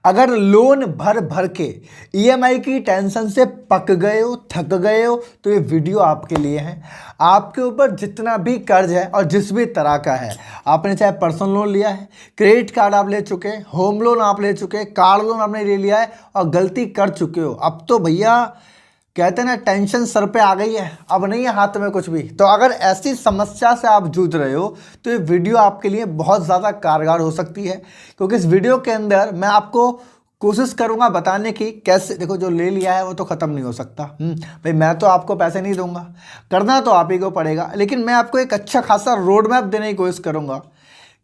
अगर लोन भर भर के ईएमआई की टेंशन से पक गए हो, थक गए हो, तो ये वीडियो आपके लिए है। आपके ऊपर जितना भी कर्ज है और जिस भी तरह का है, आपने चाहे पर्सनल लोन लिया है, क्रेडिट कार्ड आप ले चुके हैं, होम लोन आप ले चुके हैं, कार लोन आपने ले लिया है और गलती कर चुके हो, अब तो भैया कहते हैं ना टेंशन सर पे आ गई है, अब नहीं है हाथ में कुछ भी। तो अगर ऐसी समस्या से आप जूझ रहे हो तो ये वीडियो आपके लिए बहुत ज़्यादा कारगर हो सकती है, क्योंकि इस वीडियो के अंदर मैं आपको कोशिश करूंगा बताने की कैसे। देखो, जो ले लिया है वो तो ख़त्म नहीं हो सकता। भाई मैं तो आपको पैसे नहीं दूंगा, करना तो आप ही को पड़ेगा, लेकिन मैं आपको एक अच्छा खासा रोड मैप देने की कोशिश करूंगा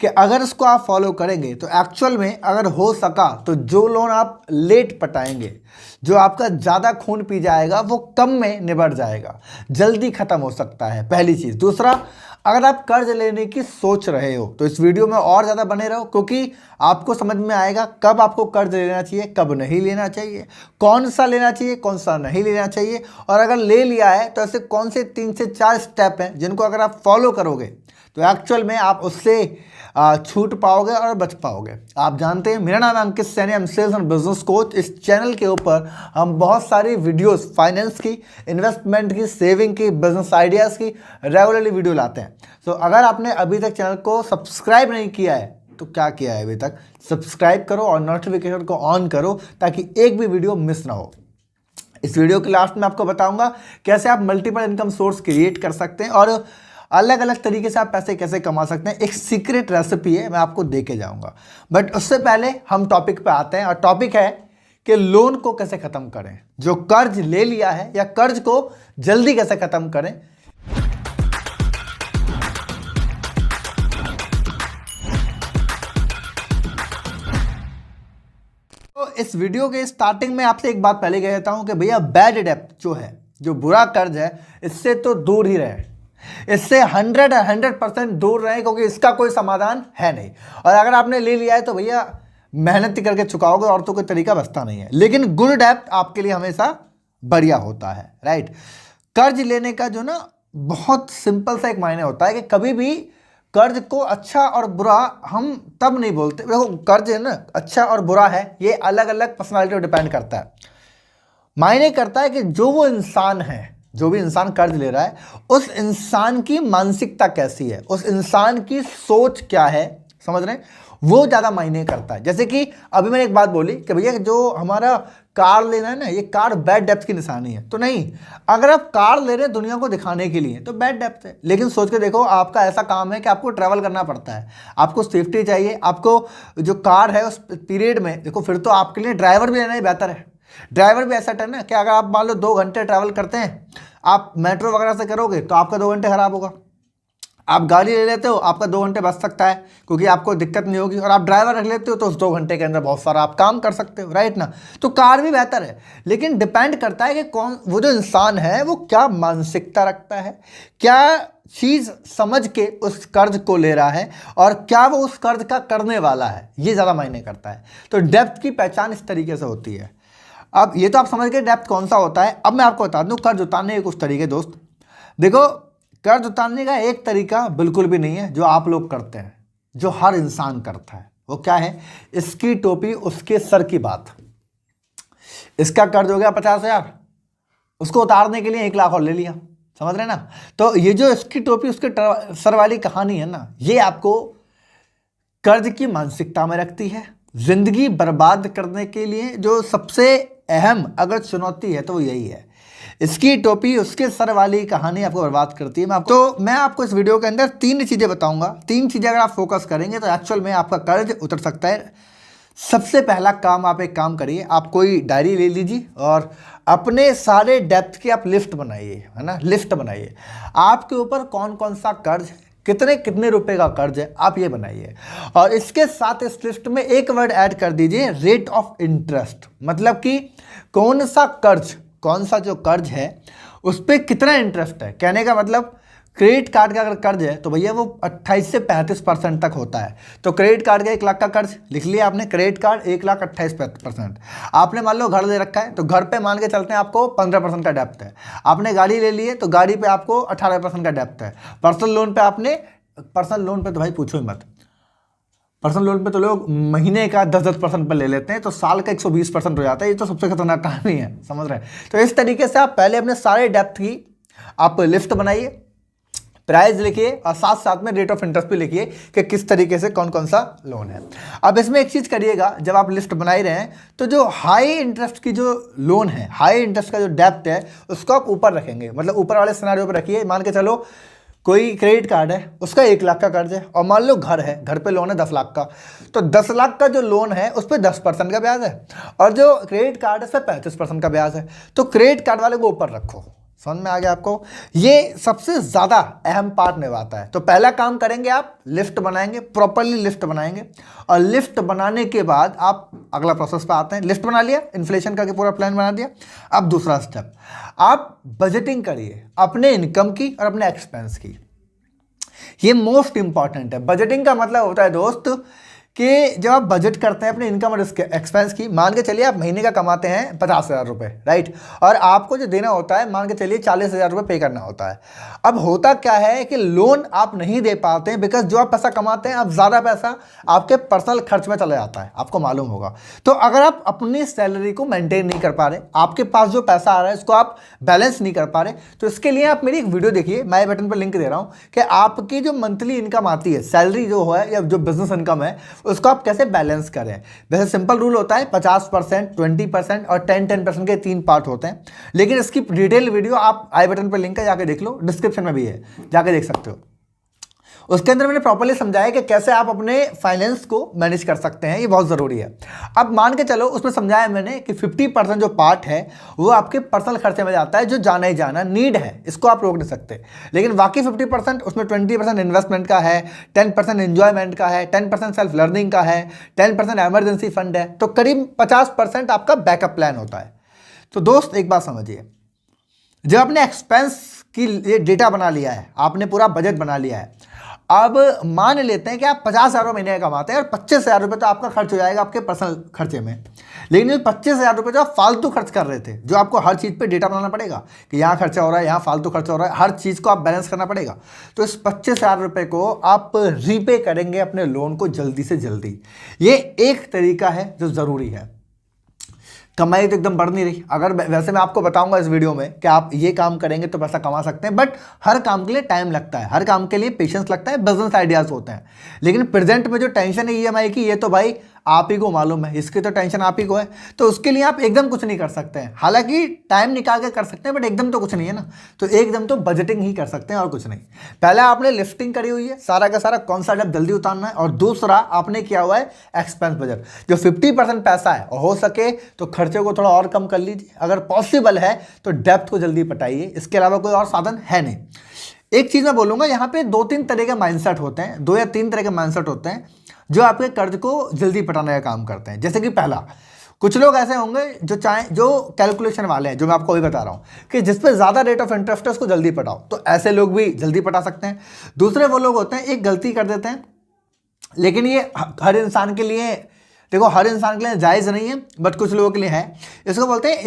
कि अगर इसको आप फॉलो करेंगे तो एक्चुअल में अगर हो सका तो जो लोन आप लेट पटाएंगे, जो आपका ज़्यादा खून पी जाएगा, वो कम में निबट जाएगा, जल्दी ख़त्म हो सकता है, पहली चीज़। दूसरा, अगर आप कर्ज लेने की सोच रहे हो तो इस वीडियो में और ज़्यादा बने रहो, क्योंकि आपको समझ में आएगा कब आपको कर्ज लेना चाहिए, कब नहीं लेना चाहिए, कौन सा लेना चाहिए, कौन सा नहीं लेना चाहिए, और अगर ले लिया है तो ऐसे कौन से 3 से 4 स्टेप हैं जिनको अगर आप फॉलो करोगे तो एक्चुअल में आप उससे छूट पाओगे और बच पाओगे। आप जानते हैं, मेरा नाम है अंकित सैनी, हम सेल्स एंड बिजनेस कोच। इस चैनल के ऊपर हम बहुत सारी वीडियोस फाइनेंस की, इन्वेस्टमेंट की, सेविंग की, बिजनेस आइडियाज़ की रेगुलरली वीडियो लाते हैं। तो अगर आपने अभी तक चैनल को सब्सक्राइब नहीं किया है तो क्या किया है अभी तक, सब्सक्राइब करो और नोटिफिकेशन को ऑन करो ताकि एक भी वीडियो मिस ना हो। इस वीडियो के लास्ट में आपको बताऊंगा कैसे आप मल्टीपल इनकम सोर्स क्रिएट कर सकते हैं और अलग अलग तरीके से आप पैसे कैसे कमा सकते हैं। एक सीक्रेट रेसिपी है, मैं आपको दे के जाऊंगा। बट उससे पहले हम टॉपिक पे आते हैं, और टॉपिक है कि लोन को कैसे खत्म करें, जो कर्ज ले लिया है या कर्ज को जल्दी कैसे खत्म करें। तो इस वीडियो के स्टार्टिंग में आपसे एक बात पहले कह देता हूं कि भैया बैड डेब्ट जो है, जो बुरा कर्ज है, इससे तो दूर ही रहे, इससे 100% दूर रहे, क्योंकि इसका कोई समाधान है नहीं। और अगर आपने ले लिया है तो भैया मेहनत करके चुकाओगे और तो कोई तरीका बचता नहीं है। लेकिन गुड डेब्ट आपके लिए हमेशा बढ़िया होता है, राइट। कर्ज लेने का जो ना बहुत सिंपल सा एक मायने होता है कि कभी भी कर्ज को अच्छा और बुरा हम तब नहीं बोलते। देखो, कर्ज है ना, अच्छा और बुरा है, ये अलग अलग पर्सनालिटी पर डिपेंड करता है। मायने करता है कि जो वो इंसान है, जो भी इंसान कर्ज ले रहा है, उस इंसान की मानसिकता कैसी है, उस इंसान की सोच क्या है, समझ रहे हैं, वो ज़्यादा मायने करता है। जैसे कि अभी मैंने एक बात बोली कि भैया जो हमारा कार लेना है ना, ये कार बैड डेब्ट की निशानी है, तो नहीं। अगर आप कार ले रहे हैं दुनिया को दिखाने के लिए तो बैड डेब्ट है, लेकिन सोच के देखो, आपका ऐसा काम है कि आपको ट्रैवल करना पड़ता है, आपको सेफ्टी चाहिए, आपको जो कार है उस पीरियड में देखो, फिर तो आपके लिए ड्राइवर भी लेना ही बेहतर है। ड्राइवर भी ऐसा है ना कि अगर आप मान लो 2 घंटे ट्रैवल करते हैं, आप मेट्रो वगैरह से करोगे तो आपका 2 घंटे खराब होगा। आप गाड़ी ले लेते हो, आपका 2 घंटे बच सकता है क्योंकि आपको दिक्कत नहीं होगी, और आप ड्राइवर रख लेते हो तो उस 2 घंटे के अंदर बहुत सारा आप काम कर सकते हो, राइट ना। तो कार भी बेहतर है, लेकिन डिपेंड करता है कि कौन वो जो इंसान है वो क्या मानसिकता रखता है, क्या चीज़ समझ के उस कर्ज को ले रहा है, और क्या वो उस कर्ज का करने वाला है, ये ज़्यादा मायने करता है। तो डेब्ट की पहचान इस तरीके से होती है। अब ये तो आप समझ गए डेब्ट कौन सा होता है। अब मैं आपको बता दूं कर्ज उतारने के कुछ तरीके। दोस्त देखो, कर्ज उतारने का एक तरीका बिल्कुल भी नहीं है जो आप लोग करते हैं, जो हर इंसान करता है। वो क्या है? इसकी टोपी उसके सर की बात। इसका कर्ज हो गया 50,000, उसको उतारने के लिए 1 लाख और ले लिया, समझ रहे ना। तो ये जो इसकी टोपी उसके सर वाली कहानी है ना, ये आपको कर्ज की मानसिकता में रखती है। जिंदगी बर्बाद करने के लिए जो सबसे अहम अगर चुनौती है तो वो यही है, इसकी टोपी उसके सर वाली कहानी आपको बर्बाद करती है। मैं आपको इस वीडियो के अंदर 3 चीज़ें बताऊंगा। 3 चीज़ें अगर आप फोकस करेंगे तो एक्चुअल में आपका कर्ज उतर सकता है। सबसे पहला काम, आप एक काम करिए, आप कोई डायरी ले लीजिए और अपने सारे डेब्ट की आप लिस्ट बनाइए, है ना, लिस्ट बनाइए। आपके ऊपर कौन कौन सा कर्ज है, कितने कितने रुपए का कर्ज है, आप ये बनाइए। और इसके साथ इस लिस्ट में एक वर्ड ऐड कर दीजिए, रेट ऑफ इंटरेस्ट। मतलब कि कौन सा कर्ज, कौन सा जो कर्ज है उस पर कितना इंटरेस्ट है। कहने का मतलब, क्रेडिट कार्ड का अगर कर्ज है तो भैया वो 28 से 35% तक होता है। तो क्रेडिट कार्ड का 1 लाख का कर्ज लिख लिया आपने, क्रेडिट कार्ड 1,28,% आपने मान लो घर ले रखा है तो घर पे मान के चलते हैं आपको 15% का डेब्ट है। आपने गाड़ी ले ली है तो गाड़ी पे आपको 18% का डेब्ट है। पर्सनल लोन पे तो भाई पूछो ही मत, पर्सनल लोन पे तो लोग महीने का 10-10% पर ले लेते हैं, तो साल का 120% हो जाता है। ये तो सबसे खतरनाक काम ही है, समझ रहे हैं। तो इस तरीके से आप पहले अपने सारे डेप्थ की आप लिस्ट बनाइए, प्राइस लिखिए और साथ साथ में रेट ऑफ इंटरेस्ट भी लिखिए कि किस तरीके से कौन कौन सा लोन है। अब इसमें एक चीज़ करिएगा, जब आप लिस्ट बना ही रहे हैं तो जो हाई इंटरेस्ट की जो लोन है, हाई इंटरेस्ट का जो डेप्थ है, उसको आप ऊपर रखेंगे, मतलब ऊपर वाले सिनेरियो पर रखिए। मान के चलो कोई क्रेडिट कार्ड है, उसका 1 लाख का कर्ज है, और मान लो घर है, घर पे लोन है 10 लाख का, तो 10 लाख का जो लोन है उस पर 10% का ब्याज है, और जो क्रेडिट कार्ड है उस पर 35% का ब्याज है। तो क्रेडिट कार्ड वाले को ऊपर रखो। समझ में आ गया आपको? ये सबसे ज़्यादा अहम पार्ट निभाता है। तो पहला काम करेंगे, आप लिस्ट बनाएंगे, प्रॉपरली लिस्ट बनाएंगे, और लिस्ट बनाने के बाद आप अगला प्रोसेस पे आते हैं। लिस्ट बना लिया, इन्फ्लेशन का पूरा प्लान बना दिया। अब दूसरा स्टेप, आप बजटिंग करिए अपने इनकम की और अपने एक्सपेंस की। ये मोस्ट इंपॉर्टेंट है। बजटिंग का मतलब होता है दोस्त कि जब आप बजट करते हैं अपने इनकम और एक्सपेंस की, मान के चलिए आप महीने का कमाते हैं 50,000 रुपये, राइट, और आपको जो देना होता है मान के चलिए 40,000 रुपये पे करना होता है। अब होता क्या है कि लोन आप नहीं दे पाते हैं, बिकॉज जो आप पैसा कमाते हैं, आप ज़्यादा पैसा आपके पर्सनल खर्च में चला जाता है, आपको मालूम होगा। तो अगर आप अपनी सैलरी को मेंटेन नहीं कर पा रहे, आपके पास जो पैसा आ रहा है इसको आप बैलेंस नहीं कर पा रहे, तो इसके लिए आप मेरी एक वीडियो देखिए, मैं बटन पर लिंक दे रहा हूँ, कि आपकी जो मंथली इनकम आती है, सैलरी जो है या जो बिजनेस इनकम है, उसको आप कैसे बैलेंस करें। वैसे सिंपल रूल होता है 50%, 20% और 10% के 3 पार्ट होते हैं, लेकिन इसकी डिटेल वीडियो आप आई बटन पर लिंक है, जाके देख लो, डिस्क्रिप्शन में भी है, जाके देख सकते हो। उसके अंदर मैंने प्रॉपर्ली समझाया कि कैसे आप अपने फाइनेंस को मैनेज कर सकते हैं, ये बहुत ज़रूरी है। अब मान के चलो, उसमें समझाया मैंने कि 50% जो पार्ट है वो आपके पर्सनल खर्चे में जाता है, जो जाना ही जाना नीड है, इसको आप रोक नहीं सकते। लेकिन बाकी 50%, उसमें 20% इन्वेस्टमेंट का है, 10% एंजॉयमेंट का है, 10% सेल्फ लर्निंग का है, 10% एमरजेंसी फंड है, तो करीब 50% आपका बैकअप प्लान होता है। तो दोस्त एक बात समझिए, जब आपने एक्सपेंस की ये डेटा बना लिया है, आपने पूरा बजट बना लिया है, अब मान लेते हैं कि आप 50,000 महीने का कमाते हैं और 25,000 रुपये तो आपका खर्च हो जाएगा आपके पर्सनल खर्चे में। लेकिन ये 25,000 रुपये जो आप फालतू खर्च कर रहे थे, जो आपको हर चीज़ पे डेटा बनाना पड़ेगा कि यहाँ खर्चा हो रहा है, यहाँ फालतू खर्चा हो रहा है, हर चीज़ को आप बैलेंस करना पड़ेगा। तो इस 25,000 रुपये को आप रीपे करेंगे अपने लोन को जल्दी से जल्दी। ये एक तरीका है जो ज़रूरी है। कमाई तो एकदम बढ़ नहीं रही, अगर वैसे मैं आपको बताऊंगा इस वीडियो में कि आप ये काम करेंगे तो पैसा कमा सकते हैं, बट हर काम के लिए टाइम लगता है, हर काम के लिए पेशेंस लगता है, बिजनेस आइडियाज होते हैं। लेकिन प्रेजेंट में जो टेंशन है ईएमआई की, ये तो भाई आप ही को मालूम है, इसकी तो टेंशन आप ही को है। तो उसके लिए आप एकदम कुछ नहीं कर सकते हैं, हालांकि टाइम निकाल के कर सकते हैं, बट एकदम तो कुछ नहीं है ना। तो एकदम तो बजटिंग ही कर सकते हैं और कुछ नहीं। पहला आपने लिस्टिंग करी हुई है, सारा का सारा कौन सा डेप्थ जल्दी उतारना है, और दूसरा आपने किया हुआ है एक्सपेंस बजट। जो 50% पैसा है, और हो सके तो खर्चे को थोड़ा और कम कर लीजिए, अगर पॉसिबल है तो डेप्थ को जल्दी पटाइए, इसके अलावा कोई और साधन है नहीं। एक चीज़ मैं बोलूँगा, यहाँ पे 2-3 तरह के माइंडसेट होते हैं, 2 या 3 तरह के माइंडसेट होते हैं जो आपके कर्ज को जल्दी पटाने का काम करते हैं। जैसे कि पहला, कुछ लोग ऐसे होंगे जो कैलकुलेशन वाले हैं, जो मैं आपको अभी बता रहा हूँ कि जिस पे ज़्यादा रेट ऑफ इंटरेस्ट है उसको जल्दी पटाओ, तो ऐसे लोग भी जल्दी पटा सकते हैं। दूसरे वो लोग होते हैं, एक गलती कर देते हैं, लेकिन ये हर इंसान के लिए, देखो हर इंसान के लिए जायज़ नहीं है, बट कुछ लोगों के लिए है। इसको बोलते हैं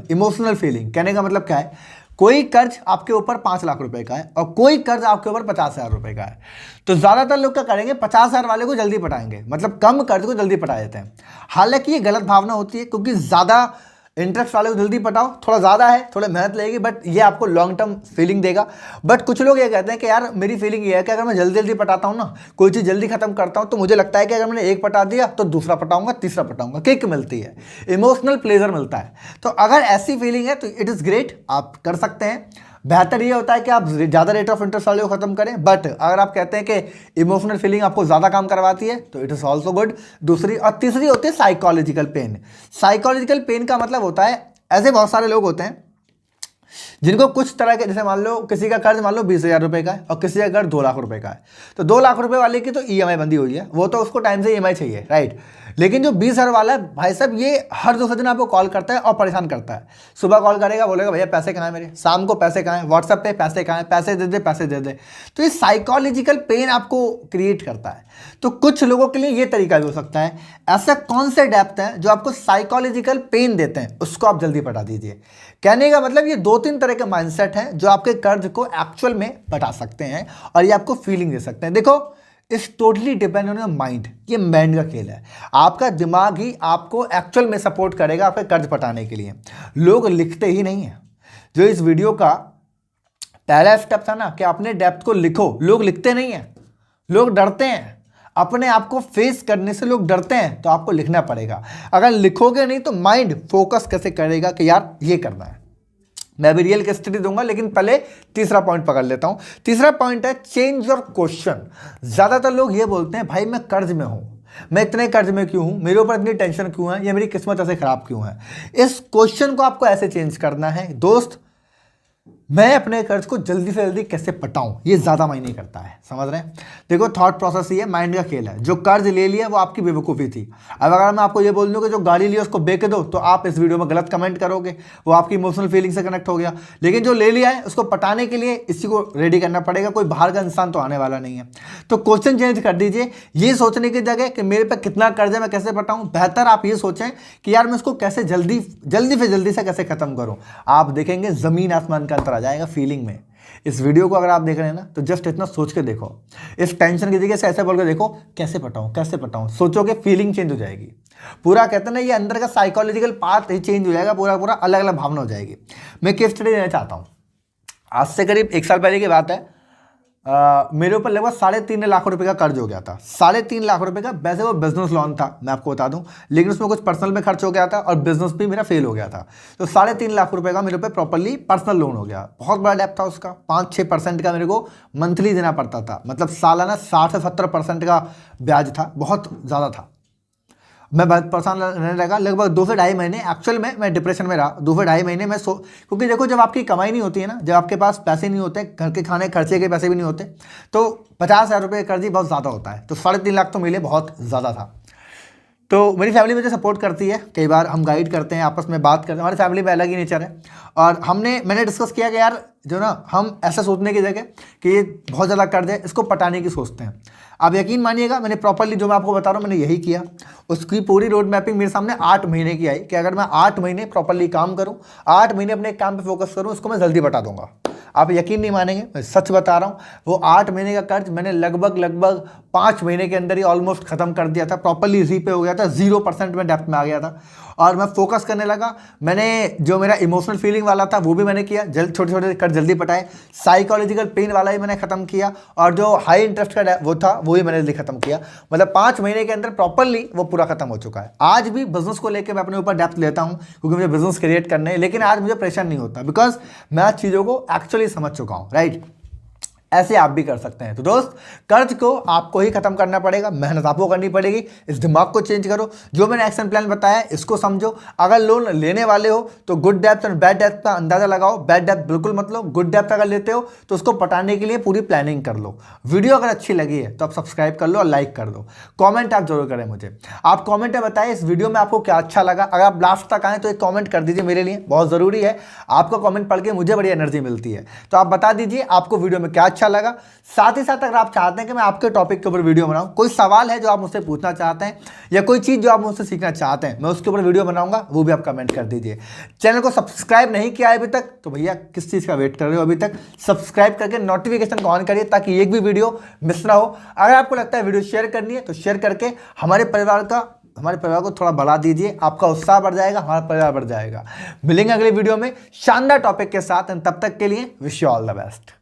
इमोशनल फीलिंग। कहने का मतलब क्या है, कोई कर्ज आपके ऊपर 5 लाख रुपए का है और कोई कर्ज आपके ऊपर 50,000 रुपए का है, तो ज़्यादातर लोग क्या करेंगे, 50,000 वाले को जल्दी पटाएंगे, मतलब कम कर्ज को जल्दी पटा देते हैं। हालांकि ये गलत भावना होती है, क्योंकि ज़्यादा इंटरेस्ट वाले को जल्दी पटाओ, थोड़ा ज़्यादा है, थोड़ा मेहनत लगेगी, बट ये आपको लॉन्ग टर्म फीलिंग देगा। बट कुछ लोग ये कहते हैं कि यार मेरी फीलिंग ये है कि अगर मैं जल्दी जल्दी पटाता हूँ ना, कोई चीज़ जल्दी खत्म करता हूँ, तो मुझे लगता है कि अगर मैंने एक पटा दिया तो दूसरा पटाऊंगा, तीसरा पटाऊंगा, किक मिलती है, इमोशनल प्लेजर मिलता है। तो अगर ऐसी फीलिंग है तो इट इज़ ग्रेट, आप कर सकते हैं। बेहतर ये होता है कि आप ज़्यादा रेट ऑफ इंटरेस्ट वाले को ख़त्म करें, बट अगर आप कहते हैं कि इमोशनल फीलिंग आपको ज़्यादा काम करवाती है तो इट इज़ ऑल्सो गुड। दूसरी और तीसरी होती है साइकोलॉजिकल पेन। साइकोलॉजिकल पेन का मतलब होता है, ऐसे बहुत सारे लोग होते हैं जिनको कुछ तरह के, जैसे मान लो किसी का कर्ज मान लो 20,000 रुपये का है और किसी का कर्ज 2 लाख रुपए का है, तो 2 लाख रुपए वाले की तो ईएमआई बंदी हुई है, वो तो उसको टाइम से ईएमआई चाहिए, राइट। लेकिन जो 20,000 वाला है, भाई साहब ये हर दूसरे दिन आपको कॉल करता है और परेशान करता है। सुबह कॉल करेगा, बोलेगा भैया पैसे कहाँ हैं मेरे, शाम को पैसे कहाँ हैं, व्हाट्सएप पे पैसे कहाँ हैं, पैसे दे दे पैसे दे दे। तो ये साइकोलॉजिकल पेन आपको क्रिएट करता है। तो कुछ लोगों के लिए ये तरीका भी हो सकता है। ऐसा कौन से डेप्थ हैं जो आपको साइकोलॉजिकल पेन देते हैं, उसको आप जल्दी पटा दीजिए। कहने का मतलब ये 2-3 तरह के माइंडसेट हैं जो आपके कर्ज को एक्चुअल में पटा सकते हैं और ये आपको फीलिंग दे सकते हैं। देखो इस totally depend on your mind. ये माइंड का खेल है। आपका दिमाग ही आपको एक्चुअल में सपोर्ट करेगा आपके कर्ज पटाने के लिए। लोग लिखते ही नहीं है। जो इस वीडियो का पहला स्टेप था ना कि अपने डेप्थ को लिखो, लोग लिखते नहीं है, लोग डरते हैं। अपने आप को फेस करने से लोग डरते हैं, तो आपको लिखना पड़ेगा। अगर लिखोगे नहीं तो माइंड फोकस कैसे करेगा कि यार ये करना है। मैं भी रियल केस स्टडी दूंगा, लेकिन पहले तीसरा पॉइंट पकड़ लेता हूं। तीसरा पॉइंट है चेंज योर क्वेश्चन। ज्यादातर लोग ये बोलते हैं भाई मैं कर्ज में हूं, मैं इतने कर्ज में क्यों हूं, मेरे ऊपर इतनी टेंशन क्यों है, या मेरी किस्मत ऐसे खराब क्यों है। इस क्वेश्चन को आपको ऐसे चेंज करना है, दोस्त मैं अपने कर्ज को जल्दी से जल्दी कैसे पटाऊं, ये ज्यादा मायने करता है। समझ रहे हैं? देखो थॉट प्रोसेस ही है, माइंड का खेल है। जो कर्ज ले लिया वो आपकी बेवकूफ़ी थी। अब अगर मैं आपको ये बोल दूं कि जो गाड़ी लिया उसको बेच दो, तो आप इस वीडियो में गलत कमेंट करोगे, वो आपकी इमोशनल फीलिंग से कनेक्ट हो गया। लेकिन जो ले लिया है उसको पटाने के लिए इसी को रेडी करना पड़ेगा, कोई बाहर का इंसान तो आने वाला नहीं है। तो क्वेश्चन चेंज कर दीजिए। ये सोचने की जगह कि मेरे पे कितना कर्ज है, मैं कैसे पटाऊं, बेहतर आप ये सोचें कि यार मैं इसको कैसे जल्दी से कैसे खत्म करूं। आप देखेंगे जमीन आसमान का अंतर आ जाएगा फीलिंग में। इस वीडियो को अगर आप देख रहे हैं ना, तो जस्ट इतना सोच के देखो, इस टेंशन की जगह से ऐसे बोल के देखो कैसे पटाऊं, सोचोगे फीलिंग चेंज हो जाएगी। पूरा कहते हैं ना, ये अंदर का साइकोलॉजिकल पार्ट ही चेंज हो जाएगा, पूरा अलग अलग भावना हो जाएगी। मैं केस स्टडी देना चाहता हूं। आज से करीब 1 साल पहले की बात है। मेरे ऊपर लगभग 3.5 लाख रुपए का कर्ज हो गया था। 3.5 लाख रुपए का। वैसे वो बिजनेस लोन था, मैं आपको बता दूं, लेकिन उसमें कुछ पर्सनल में खर्च हो गया था और बिजनेस भी मेरा फेल हो गया था। तो 3.5 लाख रुपए का मेरे ऊपर प्रॉपर्ली पर्सनल लोन हो गया। बहुत बड़ा डेप्थ था उसका। 5-6% का मेरे को मंथली देना पड़ता था, मतलब सालाना 60 से 70% का ब्याज था, बहुत ज़्यादा था। मैं बहुत परेशान रहने लगा। लगभग 2 से ढाई महीने एक्चुअल में मैं डिप्रेशन में रहा। 2 से ढाई महीने मैं क्योंकि देखो जब आपकी कमाई नहीं होती है ना, जब आपके पास पैसे नहीं होते, घर के खाने खर्चे के पैसे भी नहीं होते, तो 50,000 रुपये का कर्ज ही बहुत ज़्यादा होता है। तो 3.5 लाख तो मिले, बहुत ज़्यादा था। तो मेरी फैमिली मुझे सपोर्ट करती है, कई बार हम गाइड करते हैं, आपस में बात करते हैं। हमारी फैमिली में अलग ही नेचर है। और मैंने डिस्कस किया कि यार जो ना, हम ऐसा सोचने की जगह कि ये बहुत ज़्यादा कर्ज है, इसको पटाने की सोचते हैं। आप यकीन मानिएगा, मैंने प्रॉपर्ली जो मैं आपको बता रहा हूँ, मैंने यही किया। उसकी पूरी रोड मैपिंग मेरे सामने 8 महीने की आई कि अगर मैं 8 महीने प्रॉपर्ली काम करूँ, 8 महीने अपने काम पे फोकस करूँ, इसको मैं जल्दी बता दूंगा। आप यकीन नहीं मानेंगे, मैं सच बता रहा हूँ। वो 8 महीने का कर्ज मैंने लगभग 5 महीने के अंदर ही ऑलमोस्ट खत्म कर दिया था। प्रॉपर्ली रीपे हो गया था, 0% में डेप्थ में आ गया था। और मैं फोकस करने लगा। मैंने जो मेरा इमोशनल फीलिंग वाला था वो भी मैंने किया, छोटे छोटे कर्ज जल्दी पटाए। साइकोलॉजिकल पेन वाला ही मैंने खत्म किया, और जो हाई इंटरेस्ट का वो था वो ही मैंने जल्दी खत्म किया। मतलब 5 महीने के अंदर प्रॉपर्ली वो पूरा खत्म हो चुका है। आज भी बिजनेस को लेकर मैं अपने ऊपर डेप्थ लेता हूँ, क्योंकि मुझे बिजनेस क्रिएट करने है। लेकिन आज मुझे प्रेशर नहीं होता, बिकॉज मैं आज चीज़ों को एक्चुअली समझ चुका हूँ। राइट? ऐसे आप भी कर सकते हैं। तो दोस्त, कर्ज को आपको ही खत्म करना पड़ेगा, मेहनत आपको करनी पड़ेगी। इस दिमाग को चेंज करो। जो मैंने एक्शन प्लान बताया इसको समझो। अगर लोन लेने वाले हो तो गुड डेप्थ और बैड डेप्थ का अंदाजा लगाओ। बैड डेप्थ बिल्कुल मत लो। गुड डेप्थ अगर लेते हो तो उसको पटाने के लिए पूरी प्लानिंग कर लो। वीडियो अगर अच्छी लगी है तो आप सब्सक्राइब कर लो और लाइक कर दो। कॉमेंट आप जरूर करें मुझे। आप कॉमेंट में बताएं इस वीडियो में आपको क्या अच्छा लगा। अगर आप लास्ट तक आए तो एक कॉमेंट कर दीजिए, मेरे लिए बहुत ज़रूरी है। आपका कॉमेंट पढ़ के मुझे बड़ी एनर्जी मिलती है। तो आप बता दीजिए आपको वीडियो में क्या अच्छा लगा। साथ ही साथ अगर आप चाहते हैं कि मैं आपके टॉपिक के ऊपर वीडियो बनाऊं, कोई सवाल है जो आप मुझसे पूछना चाहते हैं, या कोई चीज़ जो आप मुझसे सीखना चाहते हैं, मैं उसके ऊपर वीडियो बनाऊंगा, वो भी आप कमेंट कर दीजिए। चैनल को सब्सक्राइब नहीं किया है अभी तक तो भैया किस चीज़ का वेट कर रहे हो? अभी तक सब्सक्राइब करके नोटिफिकेशन को ऑन करिए, ताकि एक भी वीडियो मिस ना हो। अगर आपको लगता है वीडियो शेयर करनी है तो शेयर करके हमारे परिवार को थोड़ा बढ़ा दीजिए। आपका उत्साह बढ़ जाएगा, हमारा परिवार बढ़ जाएगा। मिलेंगे अगले वीडियो में शानदार टॉपिक के साथ। तब तक के लिए wish you all the best.